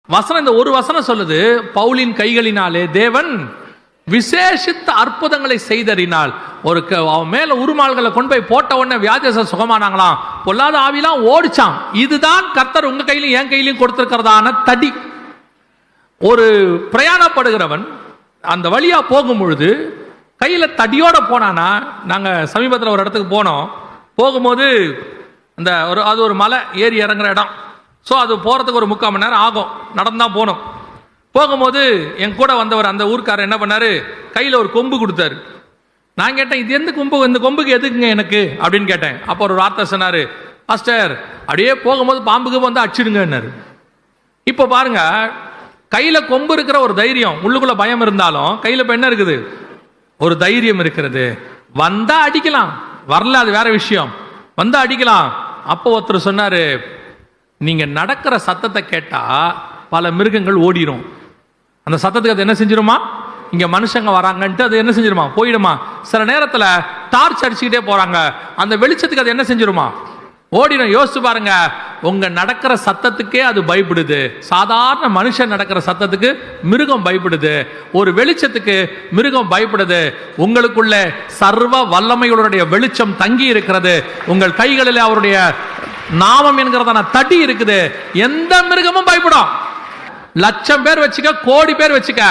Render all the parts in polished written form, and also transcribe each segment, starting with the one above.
வசனம் இந்த ஒரு வசனம் சொல்லுது, பவுலின் கைகளினாலே தேவன் விசேஷித்த அற்புதங்களை செய்தறினால். அவன் மேல உருமால்களை கொண்டு போய் போட்ட உடனே வியாதியஸ்தர் சுகமானாங்களாம், பொல்லாத ஆவிலாம் ஓடிச்சான். இதுதான் கர்த்தர் உங்க கையிலும் என் கையிலும் கொடுத்திருக்கிறதான தடி. ஒரு பிரயாணப்படுகிறவன் அந்த வழியா போகும் பொழுது கையில தடியோட போனானா, நாங்க சமீபத்தில் ஒரு இடத்துக்கு போனோம். போகும்போது அது ஒரு மலை ஏறி இறங்குற இடம். ஸோ அது போகிறதுக்கு ஒரு 3/4 மணி நேரம் ஆகும், நடந்தான் போனோம். போகும்போது என் கூட வந்தவர் அந்த ஊருக்காரர் என்ன பண்ணாரு, கையில் ஒரு கொம்பு கொடுத்தாரு. நான் கேட்டேன், இது எந்த கொம்பு, இந்த கொம்புக்கு எதுக்குங்க எனக்கு அப்படின்னு கேட்டேன். அப்போ ஒரு வார்த்தை சொன்னார், மாஸ்டர் அப்படியே போகும்போது பாம்புக்கு வந்து அடிச்சிடுங்கன்னாரு. இப்போ பாருங்க, கையில் கொம்பு இருக்கிற ஒரு தைரியம், உள்ளுக்குள்ள பயம் இருந்தாலும் கையில் இப்போ என்ன இருக்குது, ஒரு தைரியம் இருக்கிறது. வந்தா அடிக்கலாம், வரல அது வேற விஷயம், வந்தா அடிக்கலாம். அப்போ ஒருத்தர் சொன்னாரு, நீங்க நடக்கிற சத்தத்தை கேட்டா பல மிருகங்கள் ஓடிடும். அந்த சத்தத்துக்கு அது என்ன செஞ்சிருமா, இங்க மனுஷங்க வராங்கன்ட்டு அது என்ன செஞ்சிருமா, போயிடுமா. சில நேரத்தில் டார்ச் அடிச்சுக்கிட்டே போறாங்க, அந்த வெளிச்சத்துக்கு அது என்ன செஞ்சிருமா, ஓடிடும். யோசிச்சு பாருங்க, உங்க நடக்கிற சத்தத்துக்கே அது பயப்படுது. சாதாரண மனுஷன் நடக்கிற சத்தத்துக்கு மிருகம் பயப்படுது, ஒரு வெளிச்சத்துக்கு மிருகம் பயப்படுது. உங்களுக்குள்ள சர்வ வல்லமைகளுடைய வெளிச்சம் தங்கி இருக்கிறது. உங்கள் கைகளில் அவருடைய நாமம் என்கிறதான தடி இருக்குது. எந்த மிருகமும் பயப்படும். 1,00,000 பேர் வச்சுக்க, கோடி பேர் வச்சுக்க,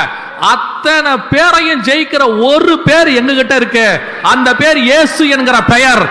அத்தனை பேரையும் ஜெயிக்கிற ஒரு பேர் எங்க கிட்ட இருக்கு. அந்த பேர் இயேசு என்கிற பெயர்.